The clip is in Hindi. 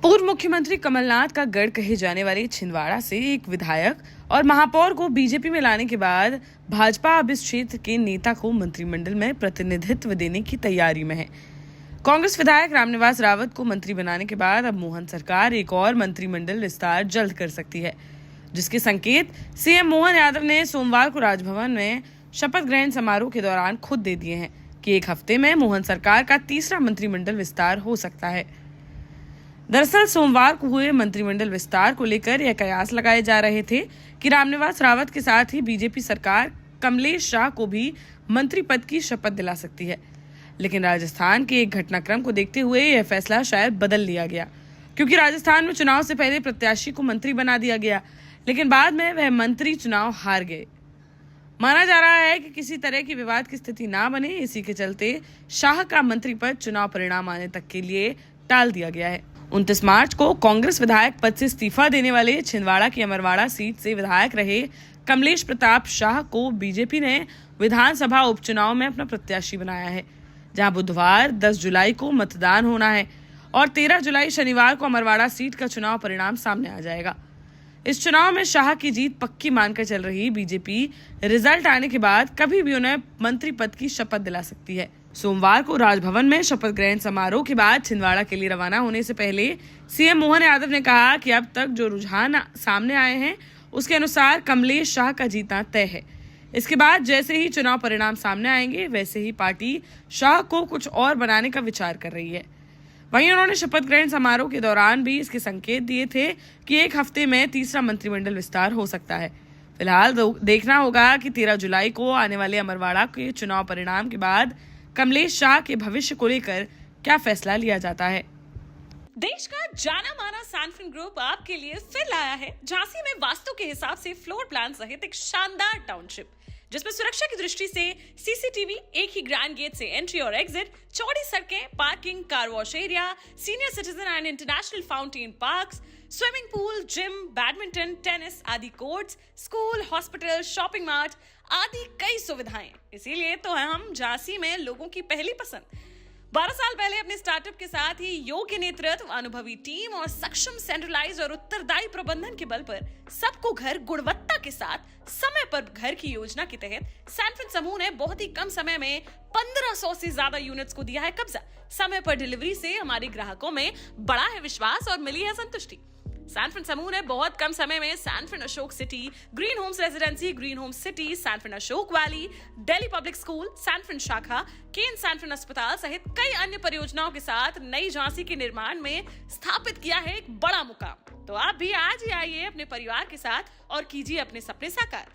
पूर्व मुख्यमंत्री कमलनाथ का गढ़ कहे जाने वाले छिंदवाड़ा से एक विधायक और महापौर को बीजेपी में लाने के बाद भाजपा अब इस क्षेत्र के नेता को मंत्रिमंडल में प्रतिनिधित्व देने की तैयारी में है। कांग्रेस विधायक रामनिवास रावत को मंत्री बनाने के बाद अब मोहन सरकार एक और मंत्रिमंडल विस्तार जल्द कर सकती है, जिसके संकेत सीएम मोहन यादव ने सोमवार को राजभवन में शपथ ग्रहण समारोह के दौरान खुद दे दिए हैं कि एक हफ्ते में मोहन सरकार का तीसरा मंत्रिमंडल विस्तार हो सकता है। दरअसल सोमवार को हुए मंत्रिमंडल विस्तार को लेकर यह कयास लगाए जा रहे थे कि रामनिवास रावत के साथ ही बीजेपी सरकार कमलेश शाह को भी मंत्री पद की शपथ दिला सकती है। लेकिन राजस्थान के एक घटनाक्रम को देखते हुए यह फैसला शायद बदल लिया गया, क्योंकि राजस्थान में चुनाव से पहले प्रत्याशी को मंत्री बना दिया गया, लेकिन बाद में वह मंत्री चुनाव हार गए। माना जा रहा है कि किसी तरह की विवाद की स्थिति ना बने, इसी के चलते शाह का मंत्री पद चुनाव परिणाम आने तक के लिए टाल दिया गया है। 29 मार्च को कांग्रेस विधायक पद से इस्तीफा देने वाले छिंदवाड़ा की अमरवाड़ा सीट से विधायक रहे कमलेश प्रताप शाह को बीजेपी ने विधानसभा उपचुनाव में अपना प्रत्याशी बनाया है, जहां बुधवार 10 जुलाई को मतदान होना है और 13 जुलाई शनिवार को अमरवाड़ा सीट का चुनाव परिणाम सामने आ जाएगा। इस चुनाव में शाह की जीत पक्की मानकर चल रही बीजेपी रिजल्ट आने के बाद कभी भी उन्हें मंत्री पद की शपथ दिला सकती है। सोमवार को राजभवन में शपथ ग्रहण समारोह के बाद छिंदवाड़ा के लिए रवाना होने से पहले सीएम मोहन यादव ने कहा कि अब तक जो रुझान सामने आए हैं उसके अनुसार कमलेश शाह का जीतना तय है। इसके बाद जैसे ही चुनाव परिणाम सामने आएंगे वैसे ही पार्टी शाह को कुछ और बनाने का विचार कर रही है। वहीं उन्होंने शपथ ग्रहण समारोह के दौरान भी इसके संकेत दिए थे कि एक हफ्ते में तीसरा मंत्रिमंडल विस्तार हो सकता है। फिलहाल देखना होगा कि 13 जुलाई को आने वाले अमरवाड़ा के चुनाव परिणाम के बाद कमलेश शाह के भविष्य को लेकर क्या फैसला लिया जाता है। देश का जाना माना सैनफिन ग्रुप आपके लिए फिर लाया है झांसी में वास्तु के हिसाब से फ्लोर प्लान सहित एक शानदार टाउनशिप, जिसमें सुरक्षा की दृष्टि से सीसीटीवी, एक ही ग्रैंड गेट से एंट्री और एग्जिट, चौड़ी सड़कें, parking, car wash area, senior citizen and international fountain parks, swimming pool, gym, badminton, tennis आदि courts, school, hospital, shopping mart आदि कई सुविधाएं। इसीलिए तो हम झांसी में लोगों की पहली पसंद। 12 साल पहले अपने स्टार्टअप के साथ ही योग्य नेतृत्व, अनुभवी टीम और सक्षम सेंट्रलाइज और उत्तरदायी प्रबंधन के बल पर सबको घर गुणवत्ता के साथ समय पर घर की योजना के तहत सैनफिन समूह ने बहुत ही कम समय में 1500 से ज्यादा यूनिट्स को दिया है कब्जा। समय पर डिलीवरी से हमारे ग्राहकों में बढ़ा है विश्वास और मिली है संतुष्टि। सैनफिन समूह ने बहुत कम समय में Sanfin Ashok city, green homes residency, green homes city, Sanfin Ashok valley, Delhi public school, Sanfin शाखा, केन सैनफिन अस्पताल सहित कई अन्य परियोजनाओं के साथ नई झांसी के निर्माण में स्थापित किया है एक बड़ा मुकाम। तो आप भी आज ही आइए अपने परिवार के साथ और कीजिए अपने सपने साकार।